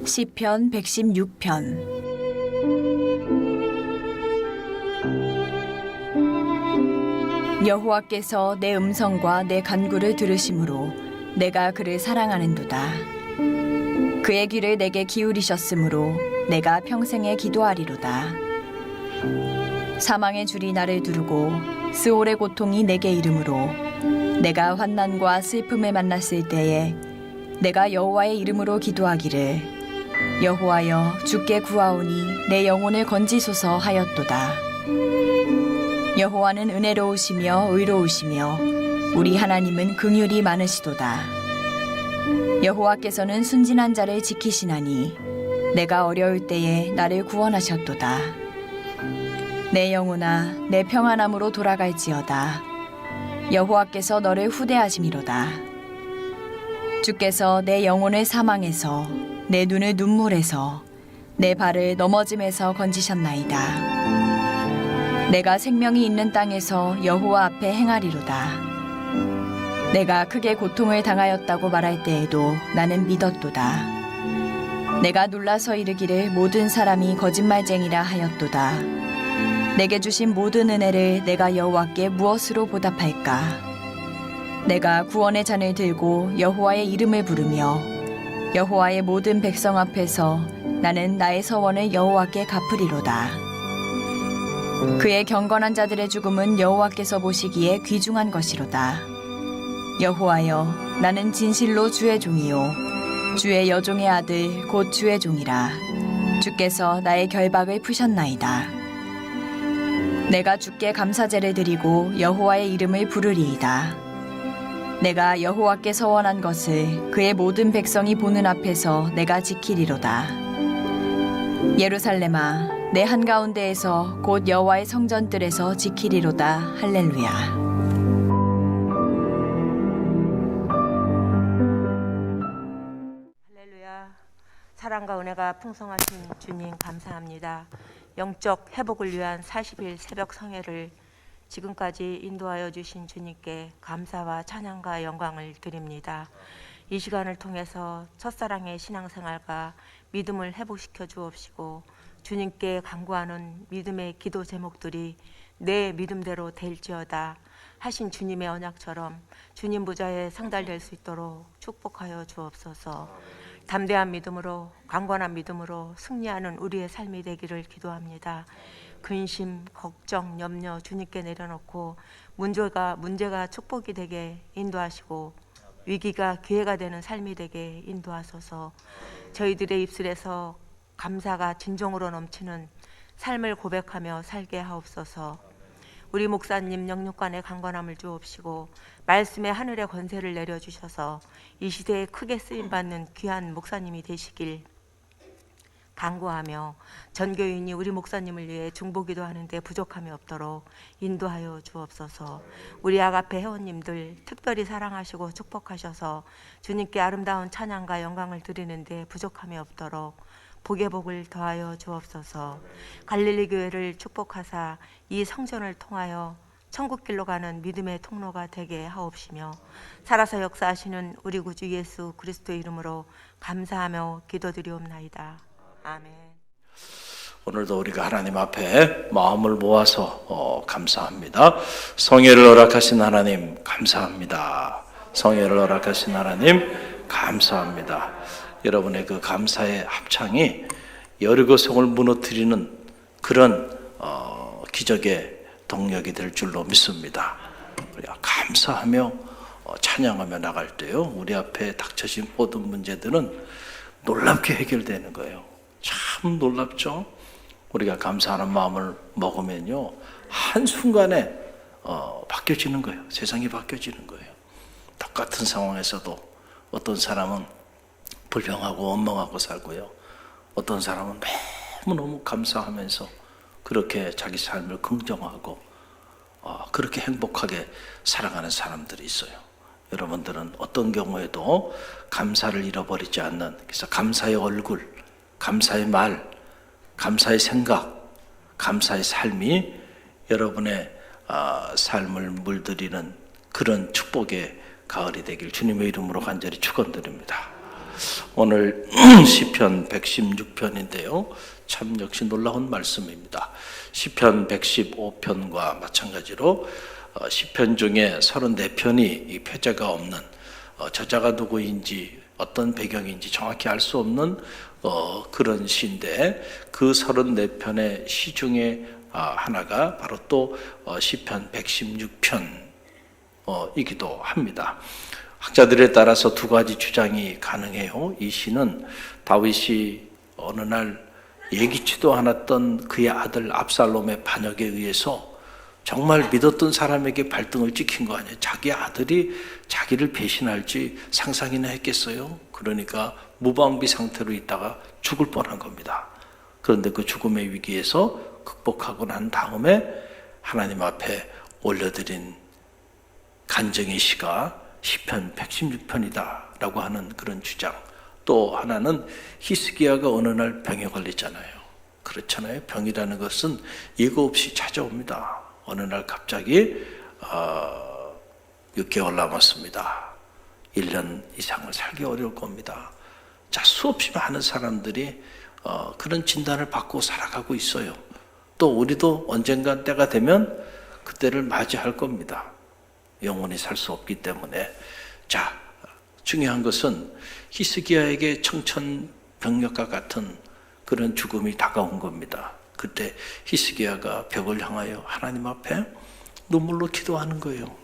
시편 116편. 여호와께서 내 음성과 내 간구를 들으심으로 내가 그를 사랑하는도다. 그의 귀를 내게 기울이셨으므로 내가 평생에 기도하리로다. 사망의 줄이 나를 두르고 스올의 고통이 내게 이르므로 내가 환난과 슬픔을 만났을 때에 내가 여호와의 이름으로 기도하기를 여호와여 주께 구하오니 내 영혼을 건지소서 하였도다. 여호와는 은혜로우시며 의로우시며 우리 하나님은 긍휼이 많으시도다. 여호와께서는 순진한 자를 지키시나니 내가 어려울 때에 나를 구원하셨도다. 내 영혼아 내 평안함으로 돌아갈지어다. 여호와께서 너를 후대하심이로다. 주께서 내 영혼을 사망에서 내 눈을 눈물에서 내 발을 넘어짐에서 건지셨나이다. 내가 생명이 있는 땅에서 여호와 앞에 행하리로다. 내가 크게 고통을 당하였다고 말할 때에도 나는 믿었도다. 내가 놀라서 이르기를 모든 사람이 거짓말쟁이라 하였도다. 내게 주신 모든 은혜를 내가 여호와께 무엇으로 보답할까? 내가 구원의 잔을 들고 여호와의 이름을 부르며 여호와의 모든 백성 앞에서 나는 나의 서원을 여호와께 갚으리로다. 그의 경건한 자들의 죽음은 여호와께서 보시기에 귀중한 것이로다. 여호와여 나는 진실로 주의 종이요 주의 여종의 아들 곧 주의 종이라. 주께서 나의 결박을 푸셨나이다. 내가 주께 감사제를 드리고 여호와의 이름을 부르리이다. 내가 여호와께 서원한 것을 그의 모든 백성이 보는 앞에서 내가 지키리로다. 예루살렘아 내 한가운데에서 곧 여호와의 성전들에서 지키리로다. 할렐루야. 할렐루야. 사랑과 은혜가 풍성하신 주님 감사합니다. 영적 회복을 위한 40일 새벽 성회를 지금까지 인도하여 주신 주님께 감사와 찬양과 영광을 드립니다. 이 시간을 통해서 첫사랑의 신앙생활과 믿음을 회복시켜 주옵시고 주님께 간구하는 믿음의 기도 제목들이 내 믿음대로 될지어다 하신 주님의 언약처럼 주님 보좌에 상달될 수 있도록 축복하여 주옵소서. 담대한 믿음으로 강건한 믿음으로 승리하는 우리의 삶이 되기를 기도합니다. 근심, 걱정, 염려 주님께 내려놓고 문제가 축복이 되게 인도하시고 위기가 기회가 되는 삶이 되게 인도하소서. 저희들의 입술에서 감사가 진정으로 넘치는 삶을 고백하며 살게 하옵소서. 우리 목사님 영육간의 강건함을 주옵시고 말씀의 하늘의 권세를 내려주셔서 이 시대에 크게 쓰임받는 귀한 목사님이 되시길 간구하며 전교인이 우리 목사님을 위해 중보기도 하는데 부족함이 없도록 인도하여 주옵소서. 우리 아가페 회원님들 특별히 사랑하시고 축복하셔서 주님께 아름다운 찬양과 영광을 드리는데 부족함이 없도록 복의 복을 더하여 주옵소서. 갈릴리 교회를 축복하사 이 성전을 통하여 천국길로 가는 믿음의 통로가 되게 하옵시며 살아서 역사하시는 우리 구주 예수 그리스도의 이름으로 감사하며 기도드리옵나이다. 아멘. 오늘도 우리가 하나님 앞에 마음을 모아서 감사합니다. 성회를 허락하신 하나님 감사합니다. 성회를 허락하신 하나님 감사합니다. 여러분의 그 감사의 합창이 여리고성을 무너뜨리는 그런 기적의 동력이 될 줄로 믿습니다. 우리가 감사하며 찬양하며 나갈 때요, 우리 앞에 닥쳐진 모든 문제들은 놀랍게 해결되는 거예요. 참 놀랍죠? 우리가 감사하는 마음을 먹으면요, 한순간에 바뀌어지는 거예요. 세상이 바뀌어지는 거예요. 똑같은 상황에서도 어떤 사람은 불평하고 원망하고 살고요, 어떤 사람은 너무너무 감사하면서 그렇게 자기 삶을 긍정하고 그렇게 행복하게 살아가는 사람들이 있어요. 여러분들은 어떤 경우에도 감사를 잃어버리지 않는, 그래서 감사의 얼굴, 감사의 말, 감사의 생각, 감사의 삶이 여러분의 삶을 물들이는 그런 축복의 가을이 되길 주님의 이름으로 간절히 축원드립니다. 오늘 시편 116편인데요. 참 역시 놀라운 말씀입니다. 시편 115편과 마찬가지로 시편 중에 34편이 이 표제가 없는 저자가 누구인지 어떤 배경인지 정확히 알 수 없는 그런 시인데 그 34편의 시 중에 하나가 바로 또 시편 116편이기도 합니다. 학자들에 따라서 두 가지 주장이 가능해요. 이 시는 다윗이 어느 날 예기치도 않았던 그의 아들 압살롬의 반역에 의해서 정말 믿었던 사람에게 발등을 찍힌 거 아니에요. 자기 아들이 자기를 배신할지 상상이나 했겠어요. 그러니까 무방비 상태로 있다가 죽을 뻔한 겁니다. 그런데 그 죽음의 위기에서 극복하고 난 다음에 하나님 앞에 올려드린 간증의 시가 시편 116편이다 라고 하는 그런 주장. 또 하나는 히스기야가 어느 날 병에 걸렸잖아요. 그렇잖아요. 병이라는 것은 예고 없이 찾아옵니다. 어느 날 갑자기 6개월 남았습니다. 1년 이상을 살기 어려울 겁니다. 자, 수없이 많은 사람들이 그런 진단을 받고 살아가고 있어요. 또 우리도 언젠가 때가 되면 그때를 맞이할 겁니다. 영원히 살 수 없기 때문에. 자, 중요한 것은 히스기야에게 청천벽력과 같은 그런 죽음이 다가온 겁니다. 그때 히스기야가 벽을 향하여 하나님 앞에 눈물로 기도하는 거예요.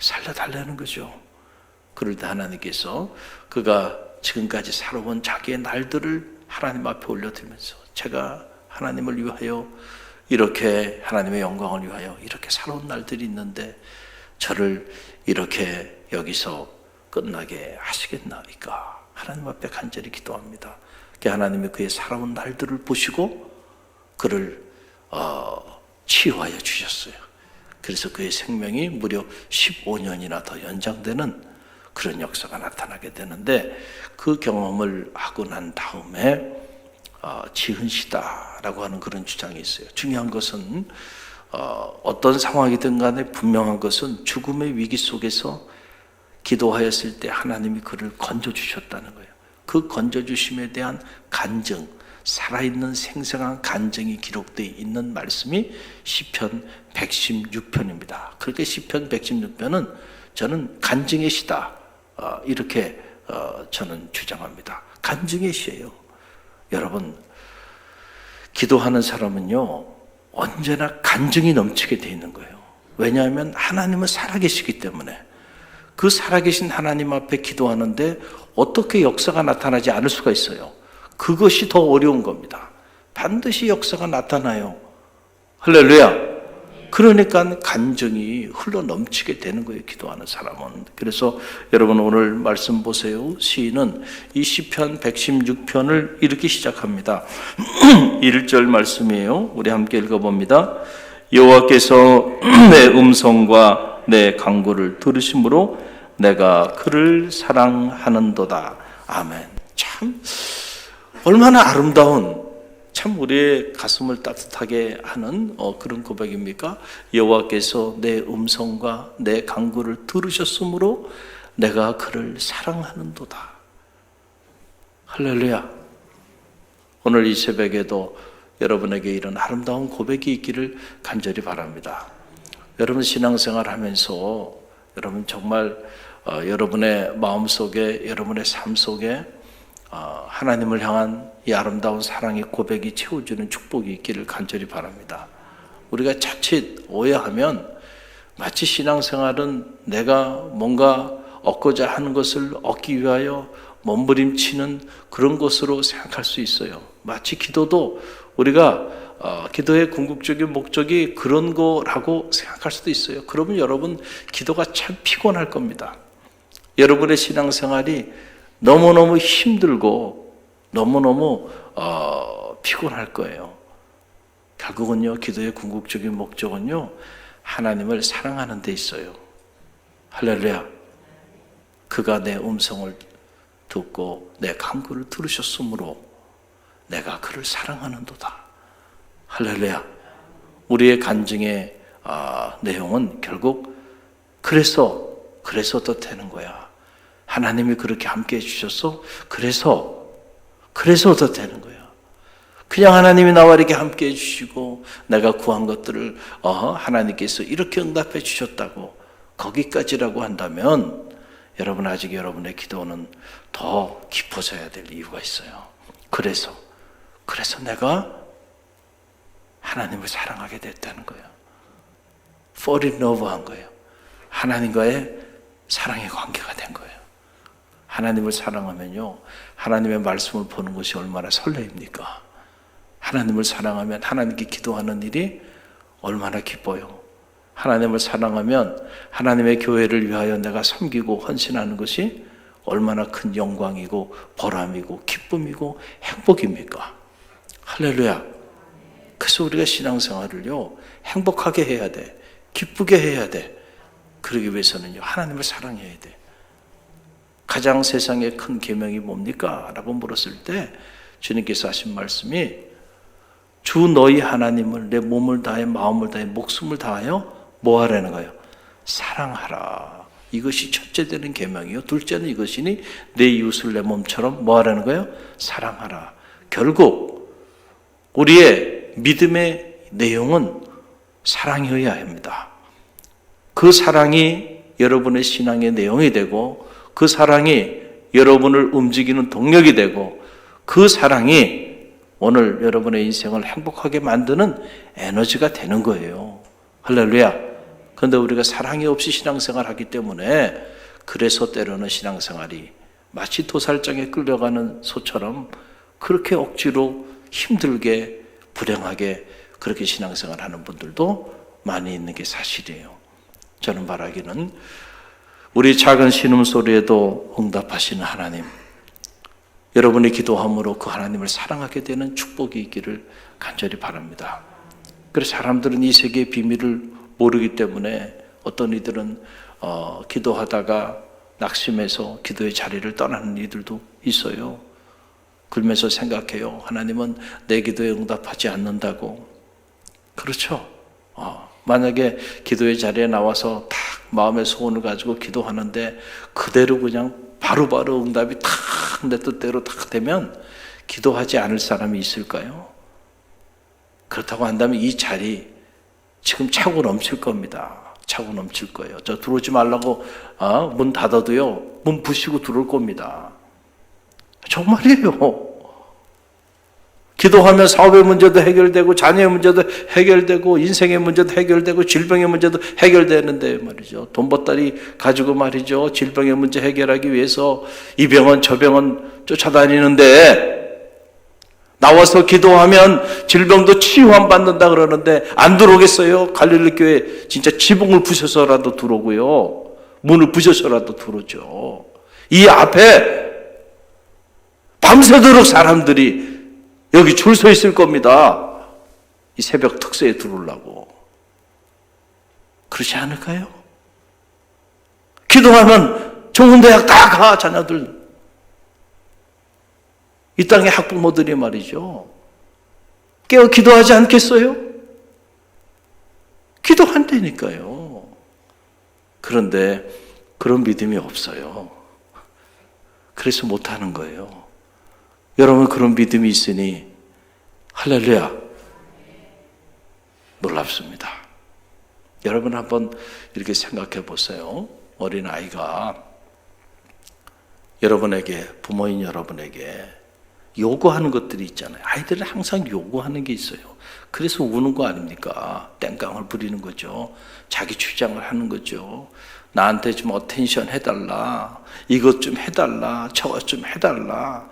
살려달라는 거죠. 그럴 때 하나님께서 그가 지금까지 살아온 자기의 날들을 하나님 앞에 올려드리면서 제가 하나님을 위하여 이렇게 하나님의 영광을 위하여 이렇게 살아온 날들이 있는데 저를 이렇게 여기서 끝나게 하시겠나이까 하나님 앞에 간절히 기도합니다. 하나님이 그의 살아온 날들을 보시고 그를 치유하여 주셨어요. 그래서 그의 생명이 무려 15년이나 더 연장되는 그런 역사가 나타나게 되는데 그 경험을 하고 난 다음에 지은 시다라고 하는 그런 주장이 있어요. 중요한 것은 어떤 상황이든 간에 분명한 것은 죽음의 위기 속에서 기도하였을 때 하나님이 그를 건져주셨다는 거예요. 그 건져주심에 대한 간증, 살아있는 생생한 간증이 기록되어 있는 말씀이 시편 116편입니다. 그렇게 시편 116편은 저는 간증의 시다 이렇게 저는 주장합니다. 간증의 시예요. 여러분, 기도하는 사람은요 언제나 간증이 넘치게 되어 있는 거예요. 왜냐하면 하나님은 살아계시기 때문에 그 살아계신 하나님 앞에 기도하는데 어떻게 역사가 나타나지 않을 수가 있어요. 그것이 더 어려운 겁니다. 반드시 역사가 나타나요. 할렐루야. 그러니까 간증이 흘러 넘치게 되는 거예요. 기도하는 사람은. 그래서 여러분 오늘 말씀 보세요. 시인은 이 시편 116편을 이렇게 시작합니다. 1절 말씀이에요. 우리 함께 읽어봅니다. 여호와께서 내 음성과 내 간구를 들으심으로 내가 그를 사랑하는도다. 아멘. 참 얼마나 아름다운, 참 우리의 가슴을 따뜻하게 하는 그런 고백입니까? 여호와께서 내 음성과 내 간구를 들으셨으므로 내가 그를 사랑하는도다. 할렐루야. 오늘 이 새벽에도 여러분에게 이런 아름다운 고백이 있기를 간절히 바랍니다. 여러분 신앙생활 하면서 여러분 정말 여러분의 마음속에, 여러분의 삶 속에 하나님을 향한 이 아름다운 사랑의 고백이 채워주는 축복이 있기를 간절히 바랍니다. 우리가 자칫 오해하면 마치 신앙생활은 내가 뭔가 얻고자 하는 것을 얻기 위하여 몸부림치는 그런 것으로 생각할 수 있어요. 마치 기도도 우리가 기도의 궁극적인 목적이 그런 거라고 생각할 수도 있어요. 그러면 여러분 기도가 참 피곤할 겁니다. 여러분의 신앙생활이 너무너무 힘들고 너무너무 피곤할 거예요. 결국은요, 기도의 궁극적인 목적은요, 하나님을 사랑하는 데 있어요. 할렐루야. 그가 내 음성을 듣고 내 간구를 들으셨으므로 내가 그를 사랑하는도다. 할렐루야. 우리의 간증의 내용은 결국 그래서 더 되는 거야. 하나님이 그렇게 함께 해주셨어? 그래서 더 되는 거예요. 그냥 하나님이 나와 이렇게 함께 해주시고 내가 구한 것들을 하나님께서 이렇게 응답해 주셨다고 거기까지라고 한다면 여러분 아직 여러분의 기도는 더 깊어져야 될 이유가 있어요. 그래서 내가 하나님을 사랑하게 됐다는 거예요. fall in love 한 거예요. 하나님과의 사랑의 관계가 된 거예요. 하나님을 사랑하면요, 하나님의 말씀을 보는 것이 얼마나 설레입니까? 하나님을 사랑하면 하나님께 기도하는 일이 얼마나 기뻐요. 하나님을 사랑하면 하나님의 교회를 위하여 내가 섬기고 헌신하는 것이 얼마나 큰 영광이고 보람이고 기쁨이고 행복입니까? 할렐루야. 그래서 우리가 신앙생활을요, 행복하게 해야 돼. 기쁘게 해야 돼. 그러기 위해서는요, 하나님을 사랑해야 돼. 가장 세상에 큰 계명이 뭡니까? 라고 물었을 때 주님께서 하신 말씀이 주 너희 하나님을 내 몸을 다해 마음을 다해 목숨을 다하여 뭐 하라는 거예요? 사랑하라. 이것이 첫째 되는 계명이요. 둘째는 이것이니 내 이웃을 내 몸처럼 뭐 하라는 거예요? 사랑하라. 결국 우리의 믿음의 내용은 사랑이어야 합니다. 그 사랑이 여러분의 신앙의 내용이 되고 그 사랑이 여러분을 움직이는 동력이 되고 그 사랑이 오늘 여러분의 인생을 행복하게 만드는 에너지가 되는 거예요. 할렐루야. 그런데 우리가 사랑이 없이 신앙생활 하기 때문에 그래서 때로는 신앙생활이 마치 도살장에 끌려가는 소처럼 그렇게 억지로 힘들게 불행하게 그렇게 신앙생활 하는 분들도 많이 있는 게 사실이에요. 저는 바라기는 우리 작은 신음소리에도 응답하시는 하나님, 여러분의 기도함으로 그 하나님을 사랑하게 되는 축복이 있기를 간절히 바랍니다. 그래서 사람들은 이 세계의 비밀을 모르기 때문에 어떤 이들은 기도하다가 낙심해서 기도의 자리를 떠나는 이들도 있어요. 그러면서 생각해요. 하나님은 내 기도에 응답하지 않는다고. 그렇죠. 만약에 기도의 자리에 나와서 탁 마음의 소원을 가지고 기도하는데 그대로 그냥 바로바로 응답이 탁 내 뜻대로 탁 되면 기도하지 않을 사람이 있을까요? 그렇다고 한다면 이 자리 지금 차고 넘칠 겁니다. 차고 넘칠 거예요. 저 들어오지 말라고 문 닫아도요, 문 부시고 들어올 겁니다. 정말이에요. 기도하면 사업의 문제도 해결되고 자녀의 문제도 해결되고 인생의 문제도 해결되고 질병의 문제도 해결되는데 말이죠. 돈 보따리 가지고 말이죠. 질병의 문제 해결하기 위해서 이 병원 저 병원 쫓아다니는데 나와서 기도하면 질병도 치유함 받는다 그러는데 안 들어오겠어요? 갈릴리 교회 진짜 지붕을 부셔서라도 들어오고요. 문을 부셔서라도 들어오죠. 이 앞에 밤새도록 사람들이 여기 줄 서 있을 겁니다. 이 새벽 특세에 들어오려고. 그렇지 않을까요? 기도하면 좋은 대학 다 가, 자녀들. 이 땅의 학부모들이 말이죠. 깨어 기도하지 않겠어요? 기도한다니까요. 그런데 그런 믿음이 없어요. 그래서 못하는 거예요. 여러분 그런 믿음이 있으니 할렐루야 놀랍습니다. 여러분 한번 이렇게 생각해 보세요. 어린아이가 여러분에게 부모인 여러분에게 요구하는 것들이 있잖아요. 아이들은 항상 요구하는 게 있어요. 그래서 우는 거 아닙니까? 땡깡을 부리는 거죠. 자기 주장을 하는 거죠. 나한테 좀 어텐션 해달라. 이것 좀 해달라. 저것 좀 해달라.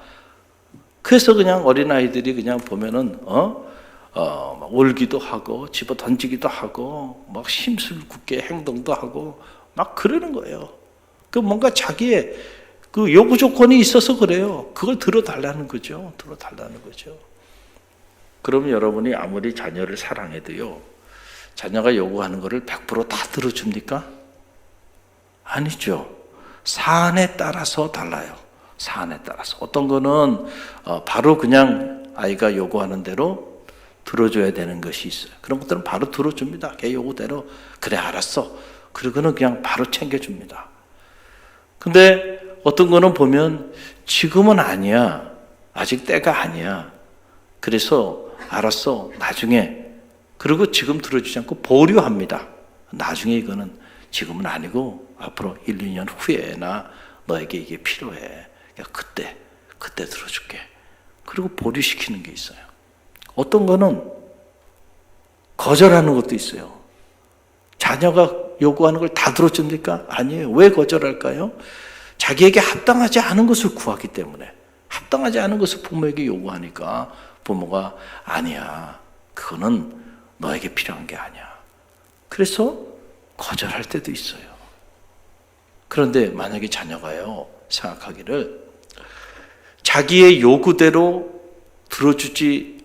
그래서 그냥 어린아이들이 그냥 보면은, 막 울기도 하고, 집어 던지기도 하고, 막 심술궂게 행동도 하고, 막 그러는 거예요. 그 뭔가 자기의 그 요구 조건이 있어서 그래요. 그걸 들어달라는 거죠. 들어달라는 거죠. 그럼 여러분이 아무리 자녀를 사랑해도요, 자녀가 요구하는 거를 100% 다 들어줍니까? 아니죠. 사안에 따라서 달라요. 사안에 따라서. 어떤 거는 바로 그냥 아이가 요구하는 대로 들어줘야 되는 것이 있어요. 그런 것들은 바로 들어줍니다. 걔 요구대로. 그래, 알았어. 그리고는 그냥 바로 챙겨줍니다. 근데 어떤 거는 보면 지금은 아니야. 아직 때가 아니야. 그래서 알았어. 나중에. 그리고 지금 들어주지 않고 보류합니다. 나중에 이거는 지금은 아니고 앞으로 1, 2년 후에나 너에게 이게 필요해. 그때 들어줄게. 그리고 보류시키는 게 있어요. 어떤 거는 거절하는 것도 있어요. 자녀가 요구하는 걸 다 들어줍니까? 아니에요. 왜 거절할까요? 자기에게 합당하지 않은 것을 구하기 때문에. 합당하지 않은 것을 부모에게 요구하니까 부모가 아니야. 그거는 너에게 필요한 게 아니야. 그래서 거절할 때도 있어요. 그런데 만약에 자녀가요, 생각하기를 자기의 요구대로 들어주지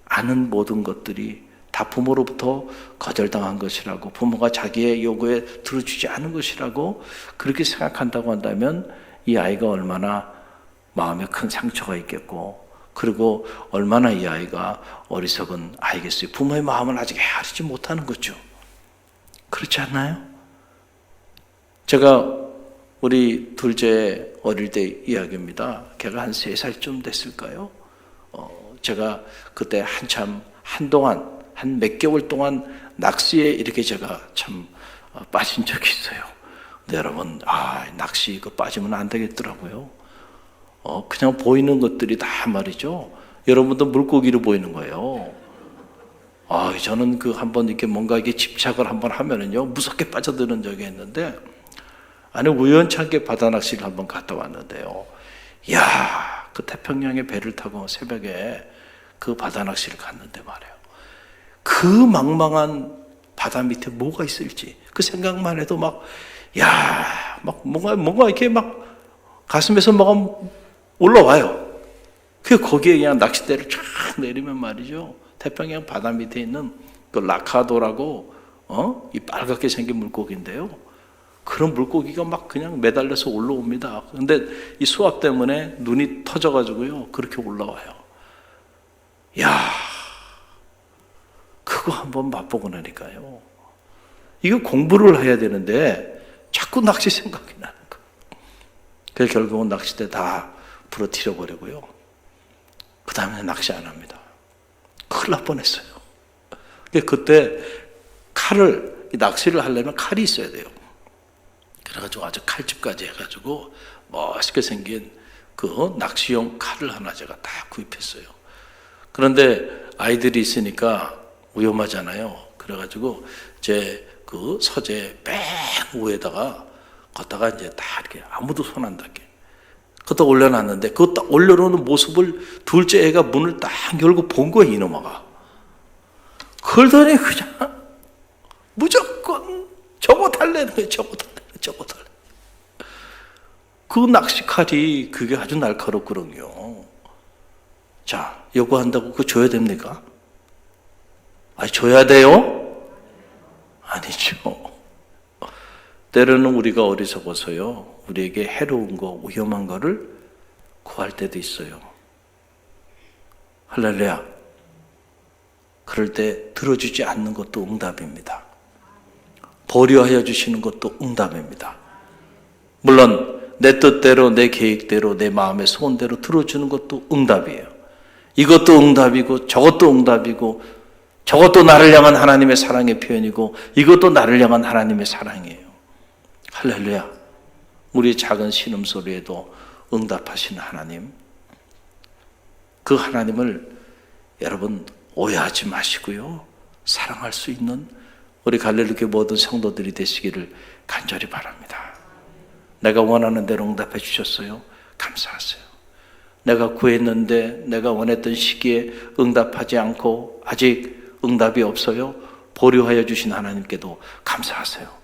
않은 모든 것들이 다 부모로부터 거절당한 것이라고, 부모가 자기의 요구에 들어주지 않은 것이라고 그렇게 생각한다고 한다면 이 아이가 얼마나 마음에 큰 상처가 있겠고, 그리고 얼마나 이 아이가 어리석은 아이겠어요. 부모의 마음을 아직 헤아리지 못하는 거죠. 그렇지 않나요? 제가 우리 둘째 어릴 때 이야기입니다. 걔가 한 3살쯤 됐을까요? 제가 그때 한동안 한 몇 개월 동안 낚시에 이렇게 제가 참 빠진 적이 있어요. 근데 여러분, 낚시 이거 빠지면 안 되겠더라고요. 그냥 보이는 것들이 다 말이죠. 여러분도 물고기로 보이는 거예요. 저는 한번 이렇게 뭔가 이게 집착을 한번 하면은요, 무섭게 빠져드는 적이 있는데, 아니, 우연찮게 바다 낚시를 한번 갔다 왔는데요. 이야, 그 태평양의 배를 타고 새벽에 그 바다 낚시를 갔는데 말이에요. 그 망망한 바다 밑에 뭐가 있을지 그 생각만 해도 뭔가 이렇게 가슴에서 올라와요. 거기에 그냥 낚싯대를 쫙 내리면 말이죠. 태평양 바다 밑에 있는 그 라카도라고, 이 빨갛게 생긴 물고기인데요. 그런 물고기가 그냥 매달려서 올라옵니다. 근데 이 수압 때문에 눈이 터져가지고요. 그렇게 올라와요. 그거 한번 맛보고 나니까요. 이거 공부를 해야 되는데 자꾸 낚시 생각이 나는 거. 그래서 결국은 낚싯대 다 부러뜨려 버리고요. 그 다음에 낚시 안 합니다. 큰일 날 뻔했어요. 그때 낚시를 하려면 칼이 있어야 돼요. 그래가지고 아주 칼집까지 해가지고 멋있게 생긴 그 낚시용 칼을 하나 제가 딱 구입했어요. 그런데 아이들이 있으니까 위험하잖아요. 그래가지고 제 그 서재 맨 위에다가 걷다가 이제 다 이렇게 아무도 손 안 닿게 그것도 올려놨는데, 그거 딱 올려놓는 모습을 둘째 애가 문을 딱 열고 본 거예요, 이놈아가. 그러더니 그냥 무조건 저거 달래는 거예요, 저거 달래. 그 낚시칼이 그게 아주 날카롭거든요. 자, 요구한다고 그거 줘야 됩니까? 줘야 돼요? 아니죠. 때로는 우리가 어리석어서요, 우리에게 해로운 거, 위험한 거를 구할 때도 있어요. 할렐루야. 그럴 때 들어주지 않는 것도 응답입니다. 보류하여 주시는 것도 응답입니다. 물론 내 뜻대로, 내 계획대로, 내 마음의 소원대로 들어주는 것도 응답이에요. 이것도 응답이고 저것도 응답이고, 저것도 나를 향한 하나님의 사랑의 표현이고, 이것도 나를 향한 하나님의 사랑이에요. 할렐루야. 우리의 작은 신음소리에도 응답하시는 하나님, 그 하나님을 여러분 오해하지 마시고요, 사랑할 수 있는 우리 갈릴리교회 모든 성도들이 되시기를 간절히 바랍니다. 내가 원하는 대로 응답해 주셨어요. 감사하세요. 내가 구했는데 내가 원했던 시기에 응답하지 않고 아직 응답이 없어요. 보류하여 주신 하나님께도 감사하세요.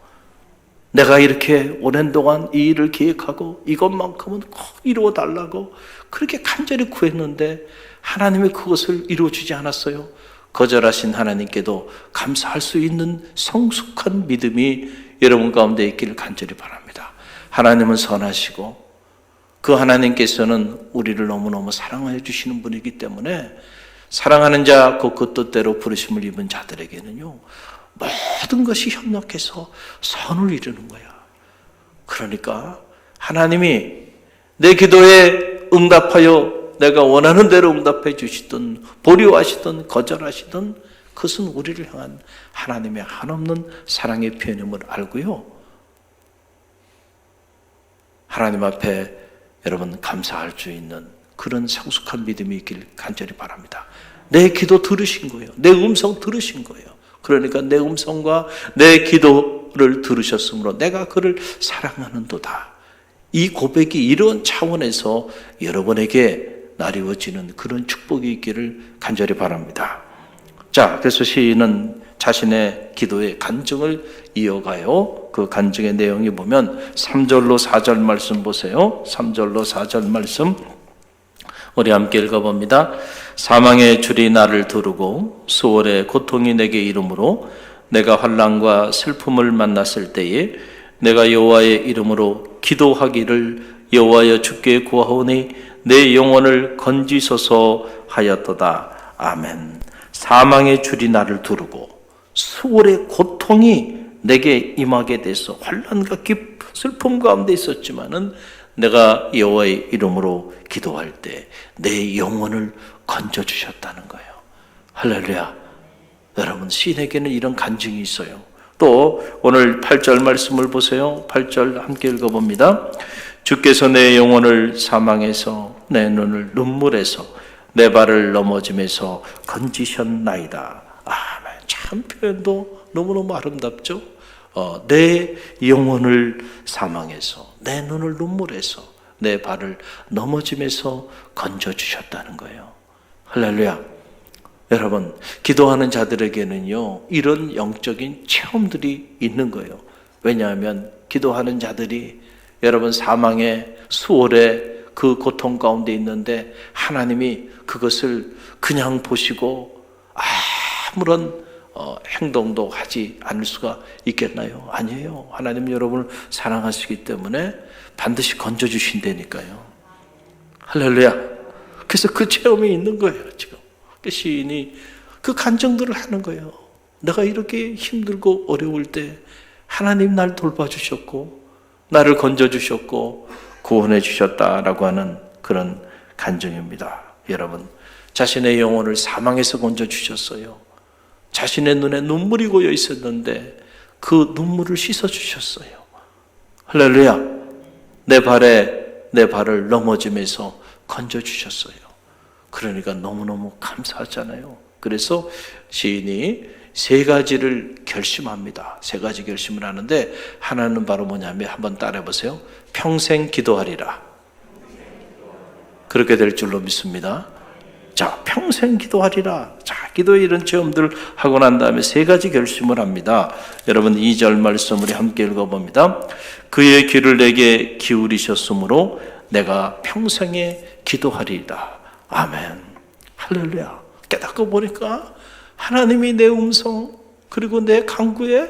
내가 이렇게 오랜 동안 이 일을 계획하고 이것만큼은 꼭 이루어 달라고 그렇게 간절히 구했는데 하나님이 그것을 이루어 주지 않았어요. 거절하신 하나님께도 감사할 수 있는 성숙한 믿음이 여러분 가운데 있기를 간절히 바랍니다. 하나님은 선하시고 그 하나님께서는 우리를 너무너무 사랑하여 주시는 분이기 때문에 사랑하는 자, 그 뜻대로 부르심을 입은 자들에게는요, 모든 것이 협력해서 선을 이루는 거야. 그러니까 하나님이 내 기도에 응답하여 내가 원하는 대로 응답해 주시든 보류하시든 거절하시든 그것은 우리를 향한 하나님의 한없는 사랑의 표현임을 알고요. 하나님 앞에 여러분 감사할 수 있는 그런 성숙한 믿음이 있길 간절히 바랍니다. 내 기도 들으신 거예요. 내 음성 들으신 거예요. 그러니까 내 음성과 내 기도를 들으셨으므로 내가 그를 사랑하는도다. 이 고백이 이런 차원에서 여러분에게 나뉘어지는 그런 축복이 있기를 간절히 바랍니다. 자, 그래서 시인은 자신의 기도의 간증을 이어가요. 그 간증의 내용이 보면 3절로 4절 말씀 보세요. 3절로 4절 말씀 우리 함께 읽어봅니다. 사망의 줄이 나를 두르고 수월의 고통이 내게 이름으로 내가 환난과 슬픔을 만났을 때에 내가 여호와의 이름으로 기도하기를 여호와여 주께 구하오니 내 영혼을 건지소서 하였도다. 아멘. 사망의 줄이 나를 두르고 수월의 고통이 내게 임하게 돼서 환난과 슬픔 가운데 있었지만은 내가 여호와의 이름으로 기도할 때 내 영혼을 건져주셨다는 거예요. 할렐루야. 여러분 시인에게는 이런 간증이 있어요. 또 오늘 8절 말씀을 보세요. 8절 함께 읽어봅니다. 주께서 내 영혼을 사망에서 내 눈을 눈물에서 내 발을 넘어짐에서 건지셨나이다. 아멘. 참 표현도 너무너무 아름답죠. 내 영혼을 사망에서 내 눈을 눈물에서 내 발을 넘어짐에서 건져주셨다는 거예요. 할렐루야. 여러분 기도하는 자들에게는요 이런 영적인 체험들이 있는 거예요. 왜냐하면 기도하는 자들이 여러분 사망의 수월의 그 고통 가운데 있는데 하나님이 그것을 그냥 보시고 아무런 행동도 하지 않을 수가 있겠나요? 아니에요. 하나님 여러분을 사랑하시기 때문에 반드시 건져주신다니까요. 할렐루야. 그래서 그 체험이 있는 거예요. 지금 그 시인이 그 간증들을 하는 거예요. 내가 이렇게 힘들고 어려울 때 하나님 날 돌봐주셨고 나를 건져주셨고 구원해 주셨다라고 하는 그런 간증입니다. 여러분 자신의 영혼을 사망에서 건져주셨어요. 자신의 눈에 눈물이 고여 있었는데 그 눈물을 씻어주셨어요. 할렐루야. 내 발을 넘어짐에서 건져주셨어요. 그러니까 너무너무 감사하잖아요. 그래서 시인이 세 가지를 결심합니다. 세 가지 결심을 하는데 하나는 바로 뭐냐면 한번 따라해 보세요. 평생 기도하리라. 그렇게 될 줄로 믿습니다. 자, 평생 기도하리라. 자, 기도의 이런 체험들을 하고 난 다음에 세 가지 결심을 합니다. 여러분 2절 말씀 우리 함께 읽어봅니다. 그의 귀를 내게 기울이셨으므로 내가 평생에 기도하리이다. 아멘. 할렐루야. 깨닫고 보니까 하나님이 내 음성 그리고 내 간구에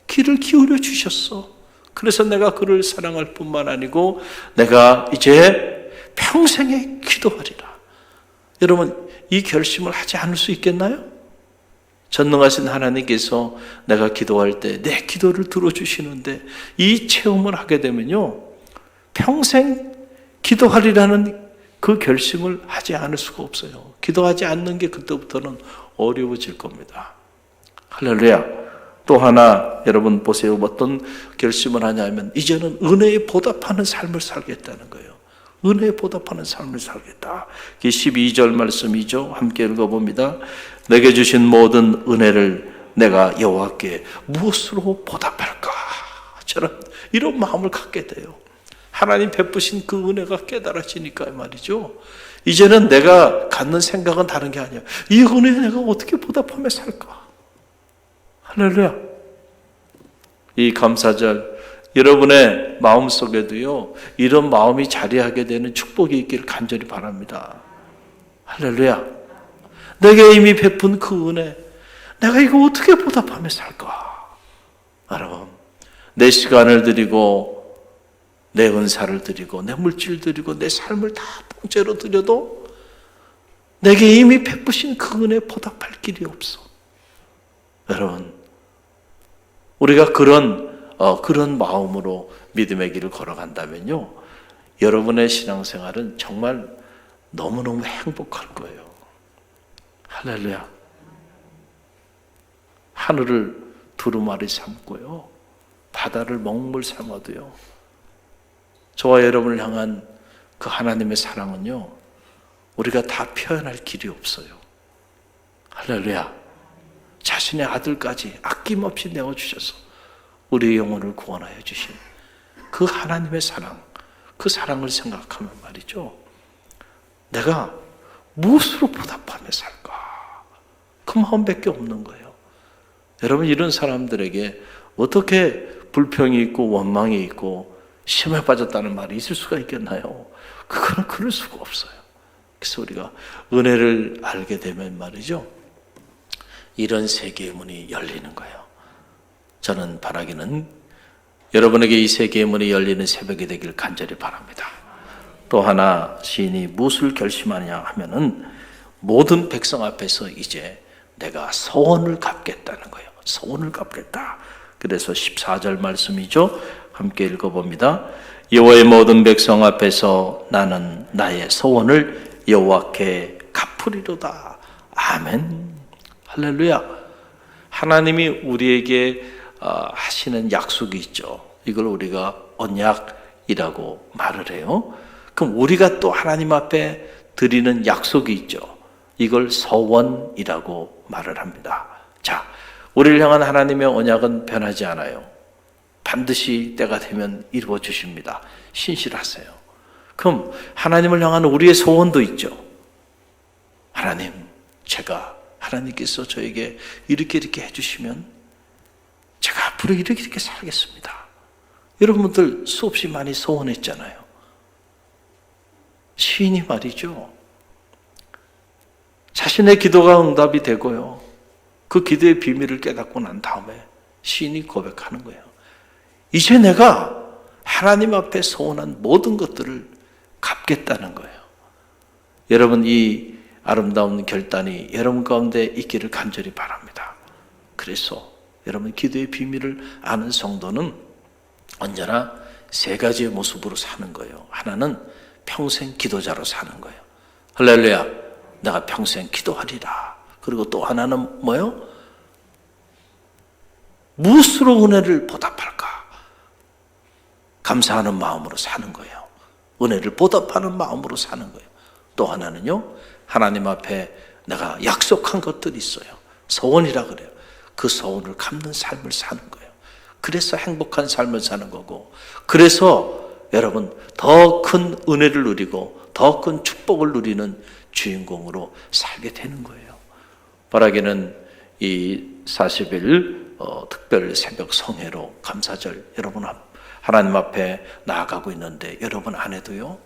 귀를 기울여 주셨어. 그래서 내가 그를 사랑할 뿐만 아니고 내가 이제 평생에 기도하리라. 여러분 이 결심을 하지 않을 수 있겠나요? 전능하신 하나님께서 내가 기도할 때 내 기도를 들어주시는데 이 체험을 하게 되면요 평생 기도하리라는 그 결심을 하지 않을 수가 없어요. 기도하지 않는 게 그때부터는 어려워질 겁니다. 할렐루야. 또 하나 여러분 보세요. 어떤 결심을 하냐면 이제는 은혜에 보답하는 삶을 살겠다는 거예요. 은혜에 보답하는 삶을 살겠다. 12절 말씀이죠. 함께 읽어봅니다. 내게 주신 모든 은혜를 내가 여호와께 무엇으로 보답할까? 저는 이런 마음을 갖게 돼요. 하나님 베푸신 그 은혜가 깨달아지니까 말이죠. 이제는 내가 갖는 생각은 다른 게 아니야. 이 은혜에 내가 어떻게 보답하며 살까? 할렐루야. 이 감사절 여러분의 마음속에도요 이런 마음이 자리하게 되는 축복이 있기를 간절히 바랍니다. 할렐루야. 내게 이미 베푼 그 은혜 내가 이거 어떻게 보답하며 살까? 여러분 내 시간을 드리고 내 은사를 드리고 내 물질 드리고 내 삶을 다 통째로 드려도 내게 이미 베푸신 그 은혜에 보답할 길이 없어. 여러분 우리가 그런 마음으로 믿음의 길을 걸어간다면요, 여러분의 신앙생활은 정말 너무너무 행복할 거예요. 할렐루야. 하늘을 두루마리 삼고요, 바다를 먹물 삼아도요, 저와 여러분을 향한 그 하나님의 사랑은요, 우리가 다 표현할 길이 없어요. 할렐루야. 자신의 아들까지 아낌없이 내어주셔서 우리의 영혼을 구원하여 주신 그 하나님의 사랑, 그 사랑을 생각하면 말이죠, 내가 무엇으로 보답하며 살까? 그 마음밖에 없는 거예요. 여러분, 이런 사람들에게 어떻게 불평이 있고 원망이 있고 시험에 빠졌다는 말이 있을 수가 있겠나요? 그거는 그럴 수가 없어요. 그래서 우리가 은혜를 알게 되면 말이죠, 이런 세계의 문이 열리는 거예요. 저는 바라기는 여러분에게 이 세계의 문이 열리는 새벽이 되길 간절히 바랍니다. 또 하나 시인이 무엇을 결심하냐 하면은, 모든 백성 앞에서 이제 내가 서원을 갚겠다는 거예요. 서원을 갚겠다. 그래서 14절 말씀이죠. 함께 읽어봅니다. 여호와의 모든 백성 앞에서 나는 나의 서원을 여호와께 갚으리로다. 아멘. 할렐루야. 하나님이 우리에게 하시는 약속이 있죠. 이걸 우리가 언약이라고 말을 해요. 그럼 우리가 또 하나님 앞에 드리는 약속이 있죠. 이걸 서원이라고 말을 합니다. 자, 우리를 향한 하나님의 언약은 변하지 않아요. 반드시 때가 되면 이루어 주십니다. 신실하세요. 그럼 하나님을 향한 우리의 소원도 있죠. 하나님, 제가 하나님께서 저에게 이렇게 해주시면 제가 앞으로 이렇게 살겠습니다. 여러분들 수없이 많이 소원했잖아요. 시인이 말이죠, 자신의 기도가 응답이 되고요, 그 기도의 비밀을 깨닫고 난 다음에 시인이 고백하는 거예요. 이제 내가 하나님 앞에 소원한 모든 것들을 갚겠다는 거예요. 여러분, 이 아름다운 결단이 여러분 가운데 있기를 간절히 바랍니다. 그래서 여러분, 기도의 비밀을 아는 성도는 언제나 세 가지의 모습으로 사는 거예요. 하나는 평생 기도자로 사는 거예요. 할렐루야. 내가 평생 기도하리라. 그리고 또 하나는 뭐요? 무엇으로 은혜를 보답할까? 감사하는 마음으로 사는 거예요. 은혜를 보답하는 마음으로 사는 거예요. 또 하나는요, 하나님 앞에 내가 약속한 것들이 있어요. 서원이라 그래요. 그 서원을 갚는 삶을 사는 거예요. 그래서 행복한 삶을 사는 거고, 그래서 여러분 더 큰 은혜를 누리고 더 큰 축복을 누리는 주인공으로 살게 되는 거예요. 바라기는 이 40일 특별 새벽 성회로 감사절, 여러분 하나님 앞에 나아가고 있는데 여러분 안에도요,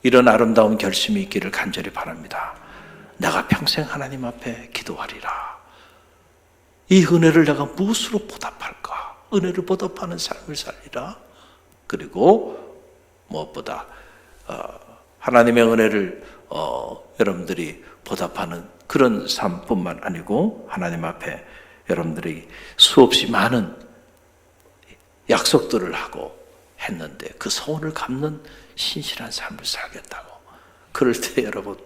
이런 아름다운 결심이 있기를 간절히 바랍니다. 내가 평생 하나님 앞에 기도하리라. 이 은혜를 내가 무엇으로 보답할까? 은혜를 보답하는 삶을 살리라. 그리고 무엇보다 하나님의 은혜를 여러분들이 보답하는 그런 삶뿐만 아니고, 하나님 앞에 여러분들이 수없이 많은 약속들을 하고 했는데 그 소원을 갚는 신실한 삶을 살겠다고. 그럴 때 여러분,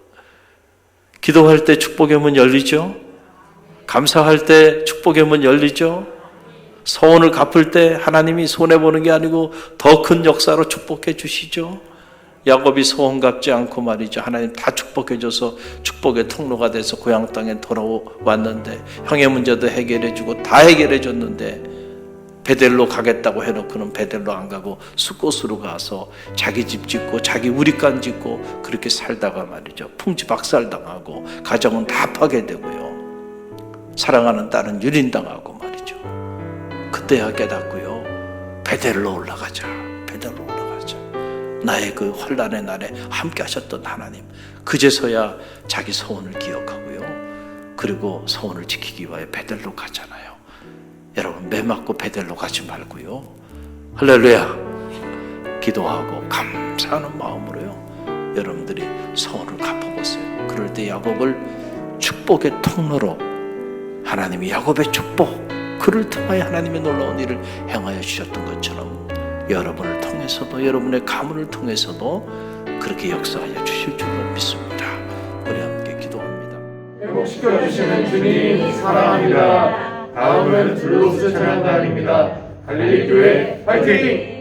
기도할 때 축복의 문 열리죠. 감사할 때 축복의 문 열리죠. 소원을 갚을 때 하나님이 손해보는 게 아니고 더 큰 역사로 축복해 주시죠. 야곱이 소원 갚지 않고 말이죠, 하나님 다 축복해 줘서 축복의 통로가 돼서 고향 땅에 돌아왔는데, 형의 문제도 해결해 주고 다 해결해 줬는데, 베델로 가겠다고 해놓고는 베델로 안 가고 숫곳으로 가서 자기 집 짓고 자기 우리간 짓고 그렇게 살다가 말이죠, 풍지박살당하고 가정은 다 파괴되고요, 사랑하는 딸은 유린당하고 말이죠. 그때야 깨닫고요, 베델로 올라가자. 베델로 올라가자. 나의 그 환난의 날에 함께 하셨던 하나님, 그제서야 자기 소원을 기억하고요, 그리고 소원을 지키기 위하여 베델로 가잖아요. 여러분, 매 맞고 베델로 가지 말고요, 할렐루야, 기도하고 감사하는 마음으로요, 여러분들이 소원을 갚아보세요. 그럴 때 야곱을 축복의 통로로, 하나님이 야곱의 축복, 그를 통하여 하나님의 놀라운 일을 행하여 주셨던 것처럼 여러분을 통해서도 여러분의 가문을 통해서도 그렇게 역사하여 주실 줄로 믿습니다. 우리 함께 기도합니다. 회복시켜 주시는 주님 사랑합니다. 다음은 블루스 찬양단입니다. 갈릴리 교회 화이팅!